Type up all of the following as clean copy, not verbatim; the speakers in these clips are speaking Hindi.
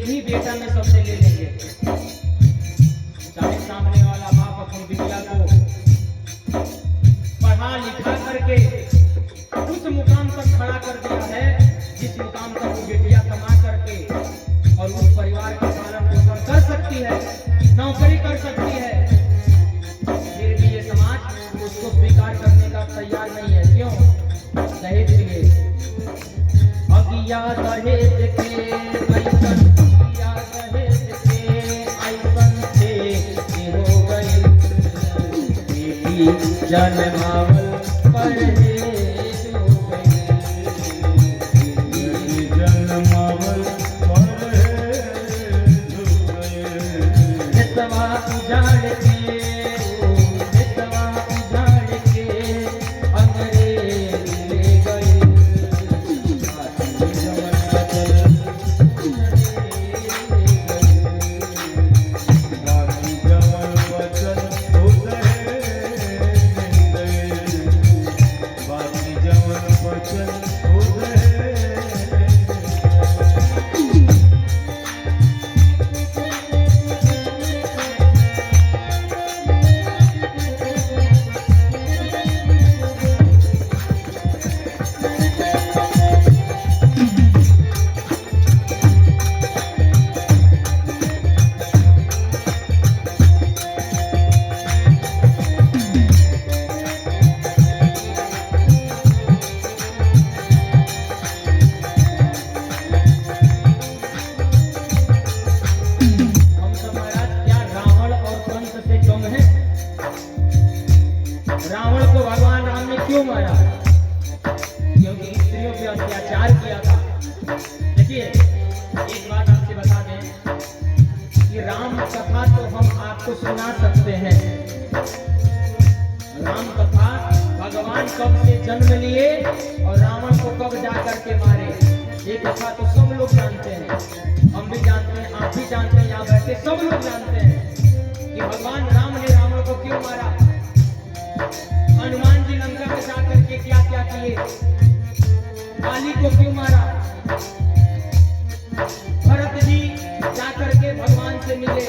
ही बेटा में सबसे ले लेंगे। चाहे सामने वाला बाप अपनी बिटिया को पढ़ा लिखा करके उस मुकाम तक खड़ा कर दिया है जिस मुकाम तक वो बेटिया कमा करके और उस परिवार का पालन पोषण कर सकती है, नौकरी कर सकती है, फिर भी ये समाज उसको स्वीकार करने का तैयार नहीं है। क्यों? दहेज के लिए। अगिया दहेज के ऐसन, अगिया दहेज के ऐसन से हो गई बेटी जन्मावल परहेज हो गई, बेटी जन्मावल परहेज हो गई। नितवा उजाड़ के नितवा उजाड़ के अंग्रेज ले गए, रावण को भगवान राम ने क्यों मारा? क्योंकि स्त्रियों पे अत्याचार किया था। देखिए एक बात आपसे बता दें कि राम कथा तो हम आपको सुना सकते हैं। राम कथा भगवान कब से जन्म लिए और रावण को कब जा करके मारे, ये कथा तो सब लोग जानते हैं, हम भी जानते हैं, आप भी जानते हैं, यहाँ बैठे सब लोग जानते हैं कि भगवान राम ने रावण को क्यों मारा। हनुमान जी लंका में जाकर के क्या क्या किए, काली को क्यों मारा, भरत जी जाकर के भगवान से मिले,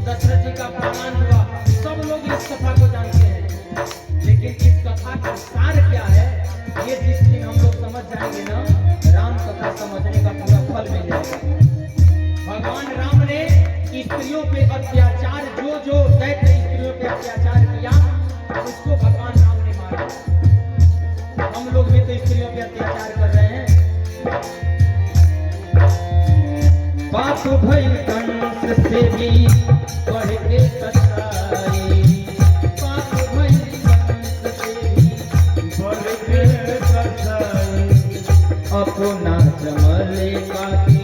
दशरथ जी का प्राण हुआ, सब लोग इस कथा को जानते हैं। लेकिन इस कथा का सार क्या है, ये जिस दिन हम लोग समझ जाएंगे ना, राम कथा समझने का पूरा फल मिल जाएगा। भगवान राम ने स्त्रियों पे अत्याचार, जो दैत्य स्त्रियों पे अत्याचार किया, उसको भगवान राम ने मारा। हम लोग भी तो स्त्रियों पे अत्याचार कर रहे हैं। पाप भई कंस से भी बढ़ के कसाई, पाप भई कंस से भी बढ़ के कसाई, अपना जमले का के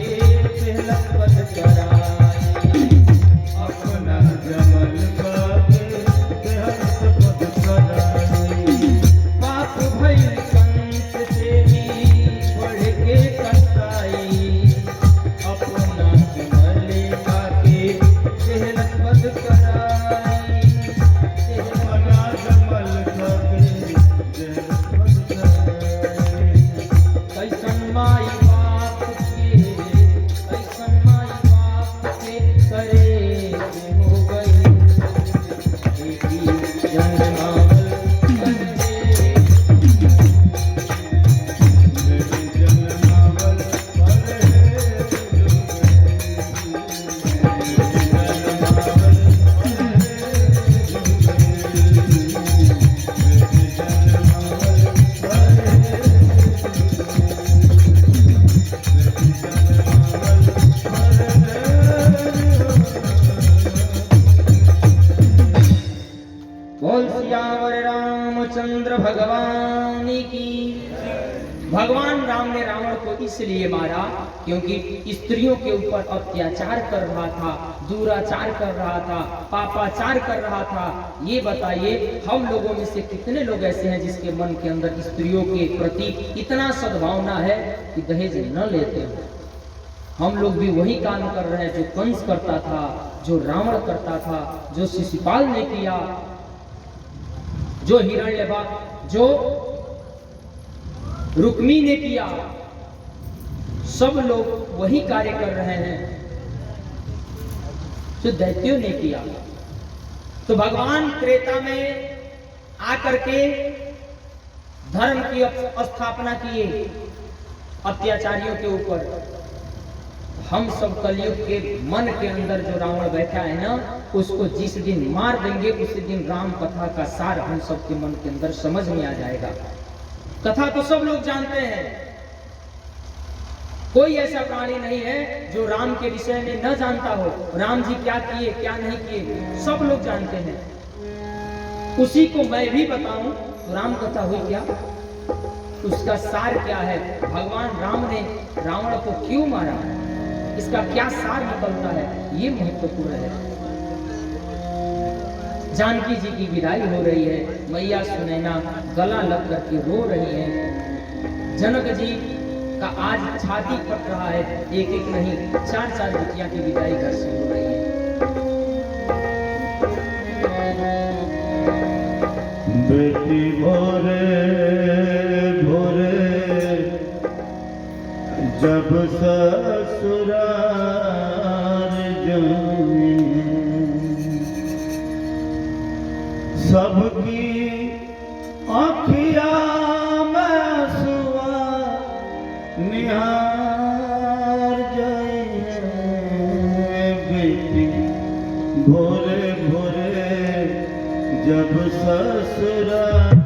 पहलक बद कराई, अपना जमल का के पहलक बद कराई। पाप भई कंस से भी बढ़ के कसाई, अपना जमले का के पहलक बद कराई, अपना जमल का के पहलक बद कराई। कैसन माई बाप के, कैसन माई बाप के करे हो गई बेटी जन्मावल परहेज, बेटी जन्मावल परहेज हो गई, जन्मावल परहेज हो गई, बेटी जन्मावल बोल सियावर रामचंद्र भगवान की। भगवान राम ने रावण को इसलिए मारा क्योंकि स्त्रियों के ऊपर अत्याचार कर रहा था, दुराचार कर रहा था, पापाचार कर रहा था। ये बताइए हम लोगों में से कितने लोग ऐसे हैं जिसके मन के अंदर स्त्रियों के प्रति इतना सद्भावना है कि दहेज न लेते हो। हम लोग भी वही काम कर रहे हैं जो कंस करता था, जो रावण करता था, जो शिशुपाल ने किया, जो हिरण्यवाद, जो रुक्मी ने किया। सब लोग वही कार्य कर रहे हैं। जो दैत्यों ने किया। तो भगवान त्रेता में आकर के धर्म की स्थापना किए अत्याचारियों के ऊपर। हम सब कलयुग के मन के अंदर जो रावण बैठा है ना, उसको जिस दिन मार देंगे उसी दिन राम कथा का सार हम सब के मन के अंदर समझ में आ जाएगा। कथा तो सब लोग जानते हैं, कोई ऐसा प्राणी नहीं है जो राम के विषय में न जानता हो। राम जी क्या किए क्या नहीं किए सब लोग जानते हैं। उसी को मैं भी बताऊं, राम कथा हुई क्या, उसका सार क्या है, भगवान राम ने रावण को क्यों मारा, इसका क्या सार निकलता है, ये महत्वपूर्ण है। जानकी जी की विदाई हो रही है, मैया सुनैना गला लग करके रो रही है। जनक जी का आज छाती फट रहा है, एक एक नहीं 4-4 बिटिया की विदाई घर से हो रही है। बेटी भोरे भोरे जब ससुराल जाए, सबकी आँखिया में आँसुआ निहार जाए। बेटी भोरे भोरे जब ससुराल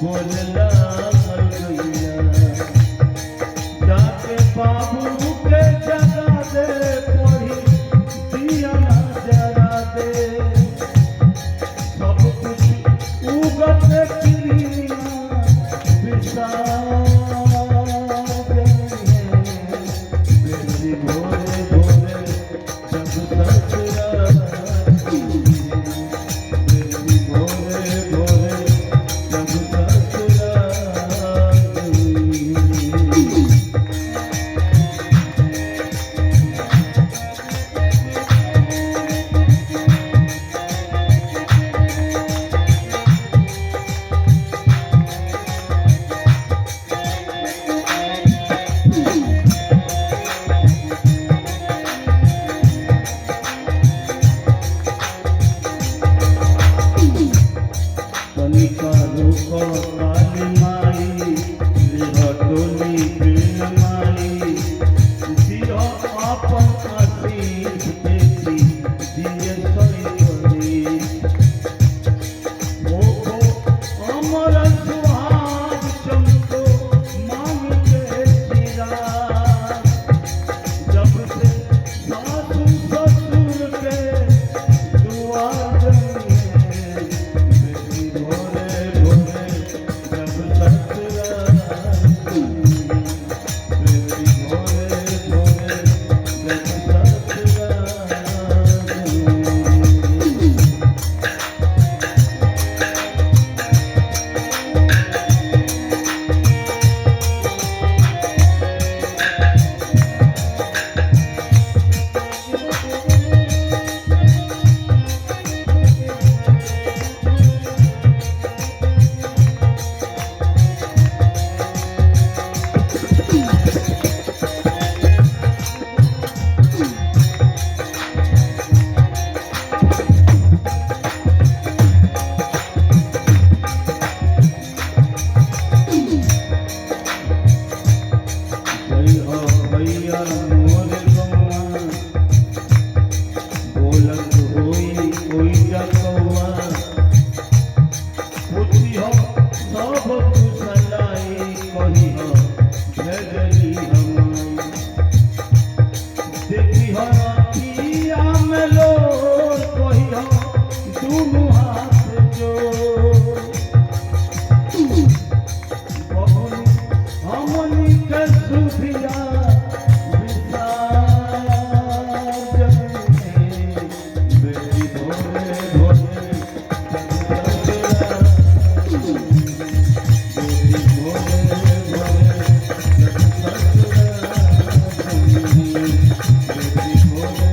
बोलला जाके बाबू डोली बिन मारी दियो आपन आशीष देती दिए सोई परी ओ अमर सुहाग चमको मांग के चिराग जब से सासू ससुर के दुआर में बेटी भोरे भोरे जब ससुराल बेटी भोरे भोरे जब ससुराल जय हो भैया मोर गौआ बोलत होई कोई जकौआ पूछी हो सब कुशलाई कही हो भेजली हमाई देखी हो अखिया में लोर कही हो दुनू हाथ जोड़ हमनी के सुधिया बेटी भोरे भोरे बेटी भोरे भोरे बेटी भोरे भोरे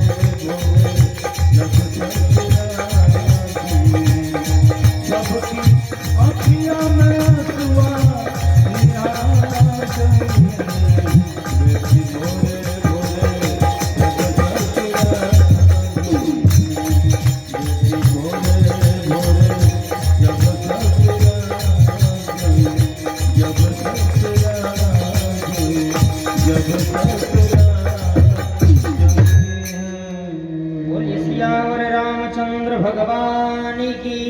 सबकी अखिया में आंसुआ बेटी भोरे भोरे बेटी भोरे भोरे जब बोलिए सियावर रामचंद्र भगवान की।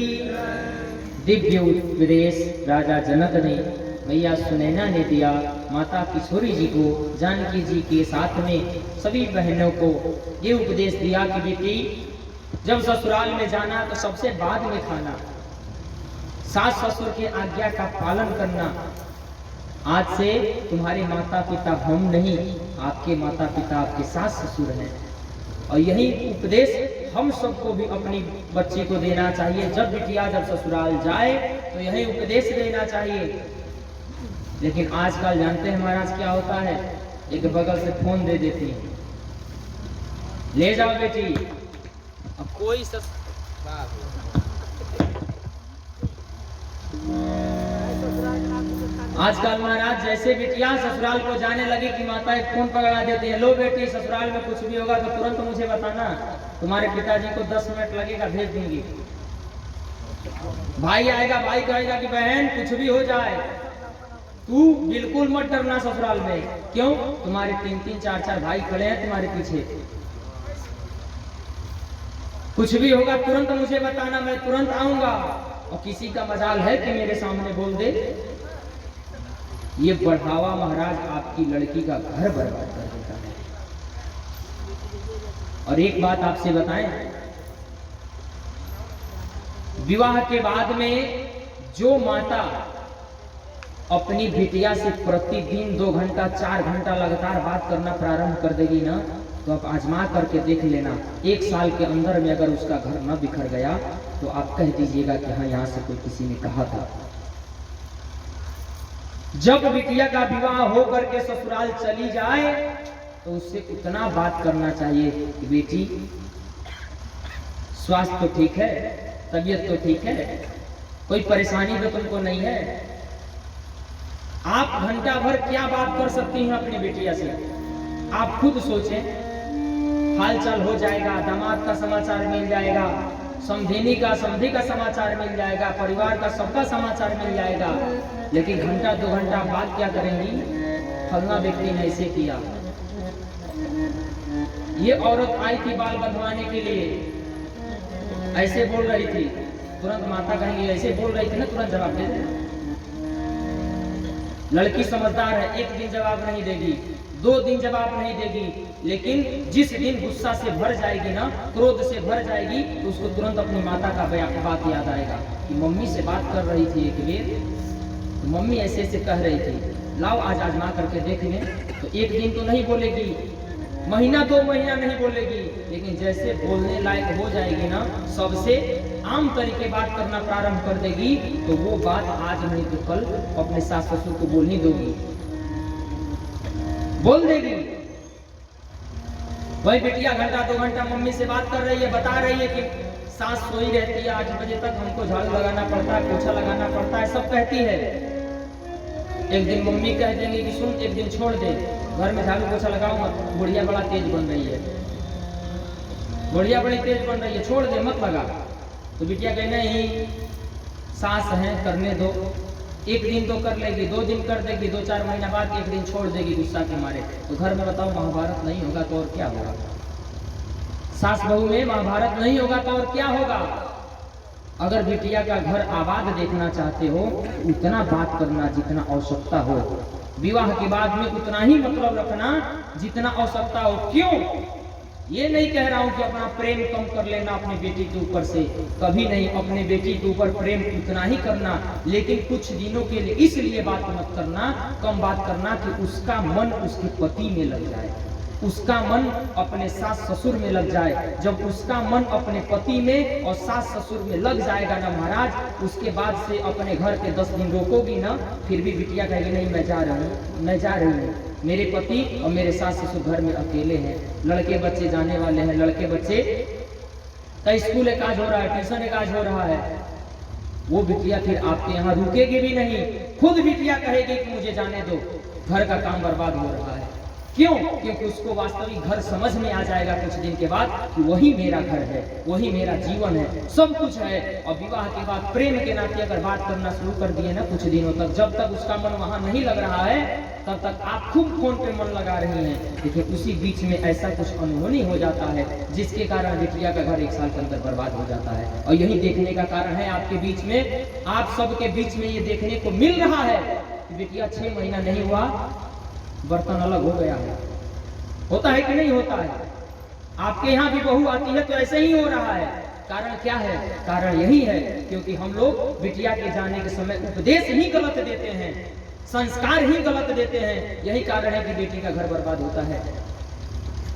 दिव्य उपदेश राजा जनक ने मैया सुनैना ने दिया माता किशोरी जी को, जानकी जी के साथ में सभी बहनों को ये उपदेश दिया कि बेटी जब ससुराल में जाना तो सबसे बाद में खाना, सास ससुर की आज्ञा का पालन करना। आज से तुम्हारे माता पिता हम नहीं, आपके माता पिता आपके सास ससुर हैं। और यही उपदेश हम सबको भी अपनी बच्ची को देना चाहिए। जब बिटिया जब ससुराल जाए तो यही उपदेश देना चाहिए। लेकिन आजकल जानते हैं महाराज क्या होता है, एक बगल से फोन दे देती है, ले जाओ बेटी। अब कोई आजकल महाराज जैसे बिटिया ससुराल को जाने लगी कि माता एक फोन पकड़ा देती है, लो बेटी ससुराल में कुछ भी होगा तो तुरंत मुझे बताना, तुम्हारे पिताजी को 10 मिनट लगेगा, भेज दूंगी। भाई आएगा, भाई कहेगा कि बहन कुछ भी हो जाए तू बिल्कुल मत डरना ससुराल में। क्यों? तुम्हारे 3-3 4-4 भाई खड़े हैं तुम्हारे पीछे, कुछ भी होगा तुरंत मुझे बताना, मैं तुरंत आऊंगा। और किसी का मजाल है कि मेरे सामने बोल दे। ये बढ़ावा महाराज आपकी लड़की का घर बर्बाद कर देता है। और एक बात आपसे बताएं, विवाह के बाद में जो माता अपनी बिटिया से प्रतिदिन 2 घंटा 4 घंटा लगातार बात करना प्रारंभ कर देगी ना, तो आप आजमा करके देख लेना, 1 साल के अंदर में अगर उसका घर न बिखर गया तो आप कह दीजिएगा कि हाँ यहाँ से कोई किसी ने कहा था। जब बिटिया का विवाह हो करके ससुराल चली जाए तो उससे उतना बात करना चाहिए कि बेटी स्वास्थ्य तो ठीक है, तबीयत तो ठीक है, कोई परेशानी तो तुमको नहीं है। आप घंटा भर क्या बात कर सकती हैं अपनी बेटिया से, आप खुद सोचें। हालचाल हो जाएगा, दामाद का समाचार मिल जाएगा, समधिनी का समधी का समाचार मिल जाएगा, परिवार का सबका समाचार मिल जाएगा। लेकिन घंटा 2 घंटा बाद क्या करेंगी? फलना व्यक्ति ने ऐसे किया। ये औरत आई थी बाल बंधवाने के लिए, ऐसे बोल रही थी, तुरंत माता कहेंगे ऐसे बोल रही थी ना, तुरंत जवाब दे देना। लड़की समझदार है, एक दिन जवाब नहीं देगी, 2 दिन जवाब नहीं देगी, लेकिन जिस दिन गुस्सा से भर जाएगी ना, क्रोध से भर जाएगी, तो उसको तुरंत अपनी माता का बात याद आएगा कि मम्मी से बात कर रही थी एक बेर, तो मम्मी ऐसे ऐसे कह रही थी, लाओ आज आजमा करके देख लें। तो एक दिन तो नहीं बोलेगी, महीना 2 महीना नहीं बोलेगी, लेकिन जैसे बोलने लायक हो जाएगी ना, सबसे आम तरीके बात करना प्रारंभ कर देगी, तो वो बात आज नहीं तो कल अपने सास ससुर को बोल ही दोगी, बोल देगी। वही बिटिया घंटा 2 घंटा मम्मी से बात कर रही है, बता रही है कि सास सोई रहती है, 8 बजे तक हमको झाड़ू लगाना पड़ता है, पोछा लगाना पड़ता है, सब कहती है। एक दिन मम्मी कह देंगे कि सुन एक दिन छोड़ दे, घर में झाड़ू पोछा लगाओ मत, बुढ़िया बड़ा तेज बन रही है, बुढ़िया बड़ी तेज बन रही है, छोड़ दे मत लगा। तो बिटिया कहे नहीं, सास है करने दो, एक दिन तो कर लेगी, 2 दिन कर देगी, 2-4 महीना बाद एक दिन छोड़ देगी गुस्सा के मारे। तो घर में बताओ महाभारत नहीं होगा तो और क्या होगा? सास बहू में महाभारत नहीं होगा तो और क्या होगा? अगर बिटिया का घर आबाद देखना चाहते हो, उतना बात करना जितना आवश्यकता हो, विवाह के बाद में उतना ही मतलब रखना जितना आवश्यकता हो। क्यों? ये नहीं कह रहा हूं कि अपना प्रेम कम कर लेना अपनी बेटी के ऊपर से, कभी नहीं, अपने बेटी के ऊपर प्रेम उतना ही करना, लेकिन कुछ दिनों के लिए इसलिए बात मत करना, कम बात करना कि उसका मन उसके पति में लग जाए, उसका मन अपने सास ससुर में लग जाए। जब उसका मन अपने पति में और सास ससुर में लग जाएगा ना महाराज, उसके बाद से अपने घर के 10 दिन रोकोगी ना, फिर भी बिटिया कहेगी नहीं मैं जा रही हूँ, मैं जा रही हूँ, मेरे पति और मेरे सास ससुर घर में अकेले हैं, लड़के बच्चे जाने वाले हैं, लड़के बच्चे का स्कूल एक आज हो रहा है, ट्यूशन एक आज हो रहा है, वो बिटिया फिर आपके यहाँ रुकेगी भी नहीं, खुद बिटिया कहेगी कि मुझे जाने दो, घर का काम बर्बाद हो रहा है। क्यों? क्योंकि उसको वास्तविक घर समझ में आ जाएगा कुछ दिन के बाद कि वही मेरा घर है, वही मेरा जीवन है, सब कुछ है। और विवाह के बाद प्रेम के नाते अगर बात करना शुरू कर दिए ना कुछ दिनों तक, जब तक उसका मन वहां नहीं लग रहा है तब तक आप खूब फोन पे मन लगा रही हैं, लेकिन उसी बीच में ऐसा कुछ अनहोनी हो जाता है जिसके कारण बिटिया का घर 1 साल के अंदर बर्बाद हो जाता है। और यही देखने का कारण है आपके बीच में, आप सबके बीच में ये देखने को मिल रहा है कि बिटिया 6 महीना नहीं हुआ बर्तन अलग हो गया है। होता है कि नहीं होता है? आपके यहाँ भी बहू आती है तो ऐसे ही हो रहा है। कारण क्या है? कारण यही है क्योंकि हम लोग बिटिया के जाने के समय उपदेश ही गलत देते हैं, संस्कार ही गलत देते हैं। यही कारण है कि बेटी का घर बर्बाद होता है।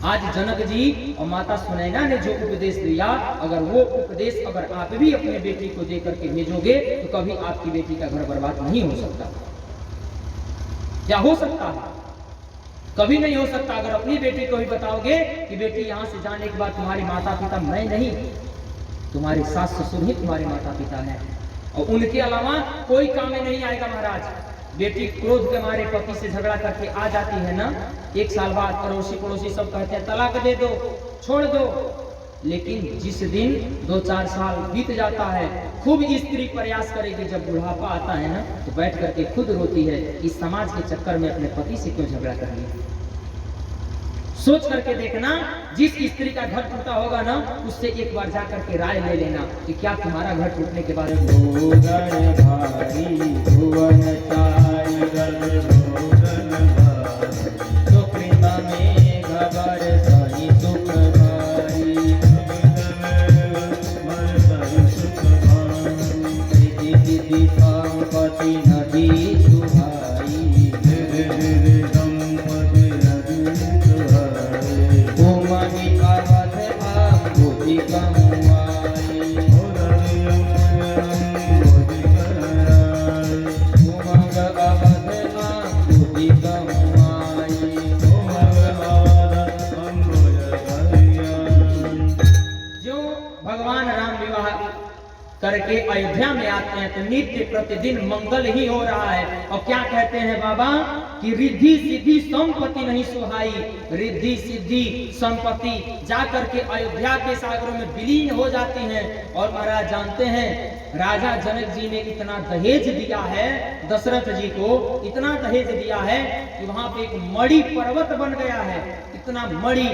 आज जनक जी और माता सुनैना ने जो उपदेश दिया, अगर वो उपदेश अगर आप भी अपने बेटी को दे करके भेजोगे तो कभी आपकी बेटी का घर बर्बाद नहीं हो सकता। क्या हो सकता है? कभी नहीं हो सकता। अगर अपनी बेटी को भी बताओगे कि बेटी यहाँ से जाने के बाद तुम्हारे माता पिता मैं नहीं, तुम्हारे सास ससुर ही तुम्हारे माता पिता हैं, और उनके अलावा कोई काम में नहीं आएगा महाराज। बेटी क्रोध के मारे पति से झगड़ा करके आ जाती है ना, 1 साल बाद पड़ोसी सब कहते हैं तलाक दे दो, छोड़ दो, लेकिन जिस दिन 2-4 साल बीत जाता है, खूब स्त्री प्रयास करेगी, जब बुढ़ापा आता है ना तो बैठ करके खुद रोती है, इस समाज के चक्कर में अपने पति से क्यों झगड़ा कर लिया। सोच करके देखना, जिस स्त्री का घर टूटा होगा ना, उससे एक बार जा करके राय ले लेना कि क्या तुम्हारा घर टूटने के बारे में करके अयोध्या में आते हैं तो नित्य प्रतिदिन मंगल ही हो रहा है। और क्या कहते हैं बाबा कि कि रिद्धि सिद्धि संपत्ति नहीं सुहाई, रिद्धि सिद्धि संपत्ति जाकर के अयोध्या के सागरों में विलीन हो जाती हैं। और महाराज जानते हैं राजा जनक जी ने इतना दहेज दिया है, दशरथ जी को इतना दहेज दिया है कि वहां पे एक मणि पर्वत बन गया है। इतना मणि,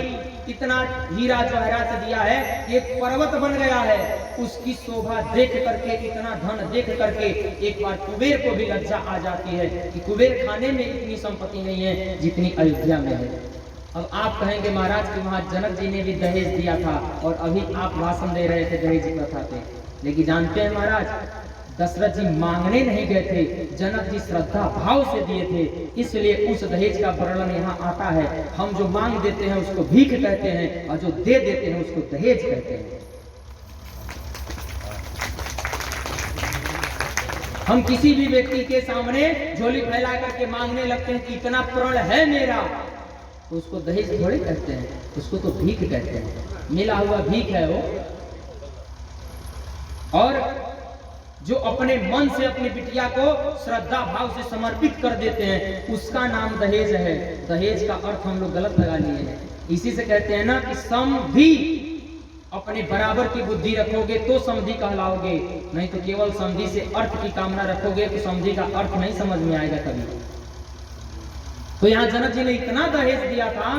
इतना हीरा जवाहरात दिया है कि एक पर्वत बन गया है। उसकी शोभा देख करके, इतना धन देख करके एक बार कुबेर को भी लज्जा आ जाती है कि कुबेर खाने में इतनी संपत्ति नहीं है जितनी अयोध्या में है। अब आप कहेंगे महाराज कि वहां जनक जी ने भी दहेज दिया था और अभी आप भाषण दे रहे थे दहेज प्रथा पे, लेकिन जानते हैं महाराज दशरथ जी मांगने नहीं गए थे, जनक जी श्रद्धा भाव से दिए थे, इसलिए उस दहेज का वर्णन यहाँ आता है। हम जो मांग देते हैं उसको भीख कहते हैं और जो दे देते हैं उसको दहेज कहते हैं। हम किसी भी व्यक्ति के सामने झोली फैला करके मांगने लगते हैं कि इतना प्रण है मेरा, तो उसको दहेज थोड़े कहते हैं, उसको तो भीख कहते हैं, मिला हुआ भीख है वो। और जो अपने मन से अपनी बिटिया को श्रद्धा भाव से समर्पित कर देते हैं उसका नाम दहेज है। दहेज का अर्थ हम लोग गलत लगा लिए हैं। इसी से कहते हैं ना कि समधि, अपने बराबर की बुद्धि रखोगे तो समधि कहलाओगे, नहीं तो केवल समधि से अर्थ की कामना रखोगे तो समधि का अर्थ नहीं समझ में आएगा कभी। तो यहाँ जनक जी ने इतना दहेज दिया था,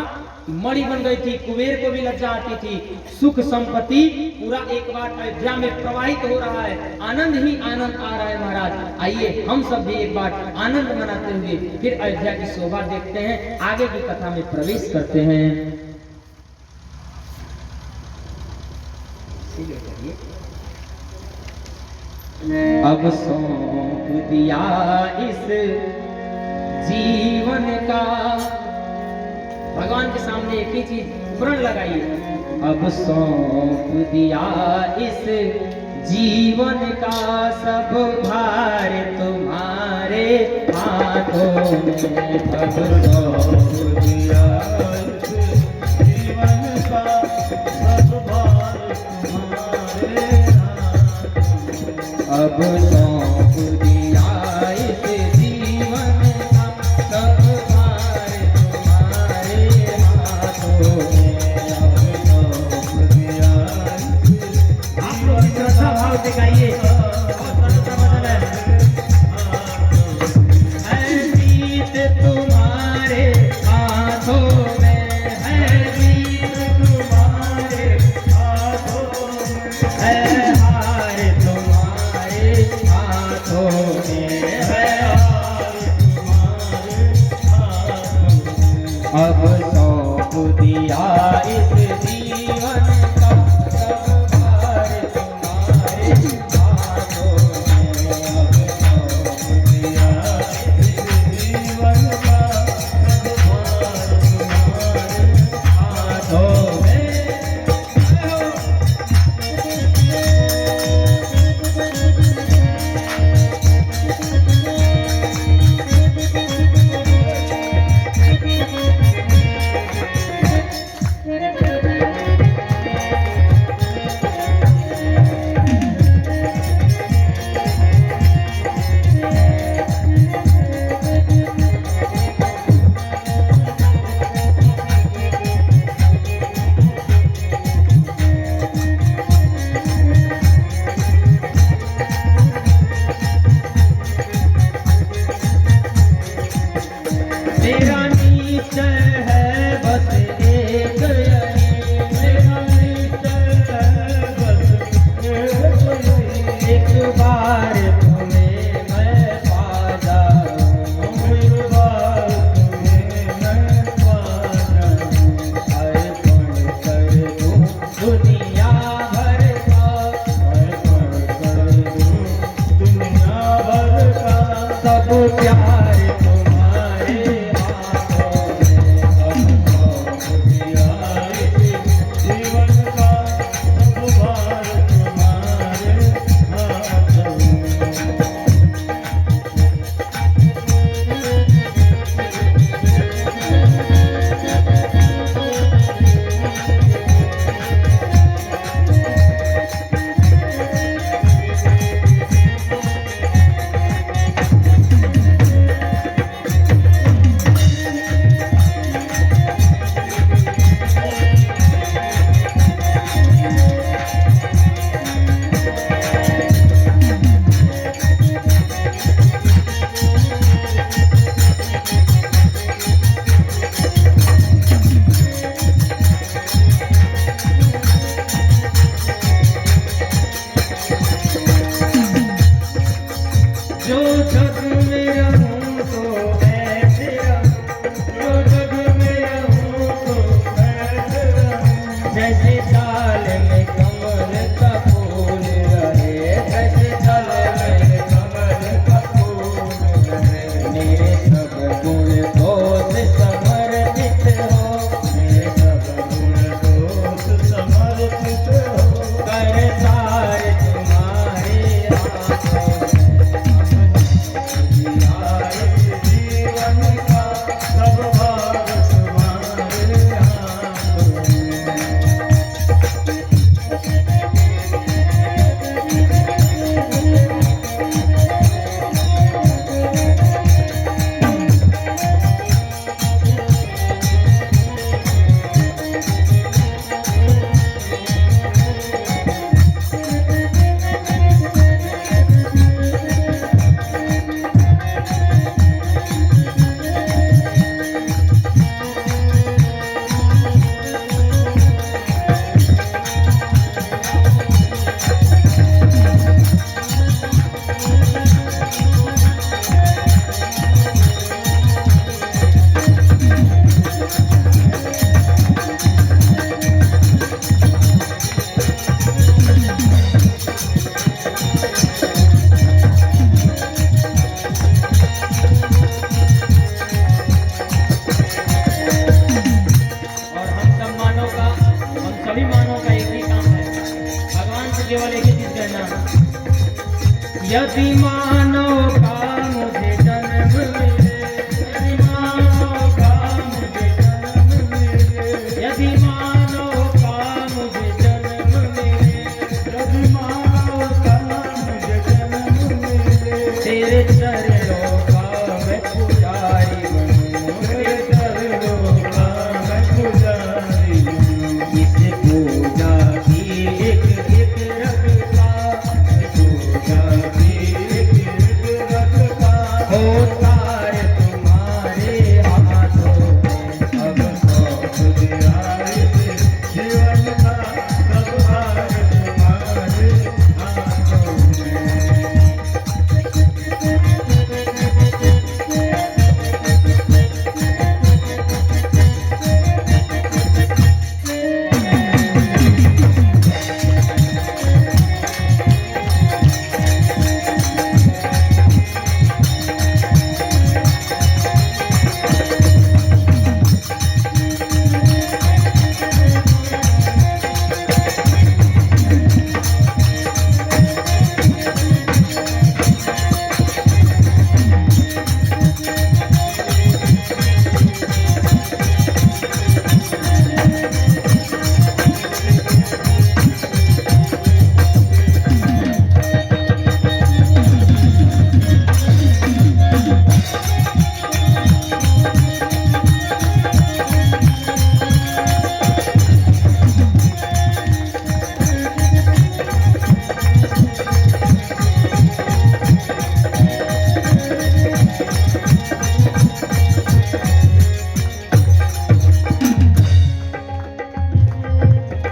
मणि बन गई थी, कुबेर को भी लज्जा आती थी, सुख संपत्ति पूरा एक बार अयोध्या में प्रवाहित हो रहा है, आनंद ही आनंद आ रहा है। महाराज आइए हम सब भी एक बार आनंद मनाते हुए फिर अयोध्या की शोभा देखते हैं, आगे की कथा में प्रवेश करते हैं। अब सौंप दिया इस जीवन का, भगवान के सामने एक ही चीज प्रण लगाइए, अब सौंप दिया इस जीवन का सब भार तुम्हारे हाथों में, अब सौंप दिया इस जीवन का सब भार तुम्हारे हाथों में, अब सौंप दिया इस जीवन का सब भार तुम्हारे हाथों में, अब सौंप दिया। आप लोग श्रद्धा भाव से गाइए, है जीत तुम्हारे हाथों में, है जीत तुम्हारे हाथों में, है हार तुम्हारे हाथों में, है हार तुम्हारे हाथों में, अब सौंप दिया इस जीवन का सब भार तुम्हारे हाथों में, अब सौंप दिया इस जीवन का सब भार तुम्हारे हाथों में। मेरा निश्चय है बस एक यही, मेरा निश्चय है बस एक बार तुम्हें मैं पा जाऊं, एक बार तुम्हें मैं पा जाऊं, अर्पण कर दूं दुनिया भर का, अर्पण कर दूं दुनिया भर का सब प्यार तुम्हारे हाथों में, यदि मानो का मुझे जन्म मिले, यदि मानो का मुझे जन्म मिले, यदि मानो का मुझे जन्म मिले, यदि मानो का मुझे जन्म मिले, तेरे चरणों का मैं पुजारी बनूं, तेरे चरणों का मैं पुजारी हूँ। इस पूजा की एक एक रखता, पूजा की एक रखता, हो तार तुम्हारे हाथों में। अब सौंप दिया इस जीवन का सब भार तुम्हारे हाथों में।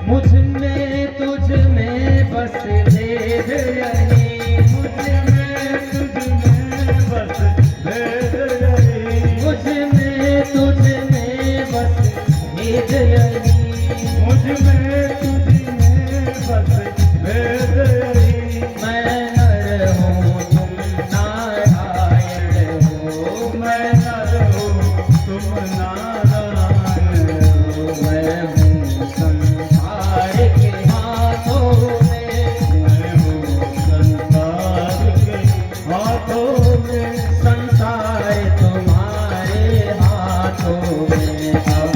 मुझ में तुझ में बस भेद यही, मुझ में तुझ में बस भेद यही, मुझ में तुझ में बस भेद यही, मुझ में तुझ में बस भेद यही। मैं नर हूँ तुम नारायण हो, मैं नर हूँ तुम नारायण हो, मैं हूँ संसार के हाथों में, मैं हूँ संसार के हाथों में। संसार तुम्हारे हाथों में। अब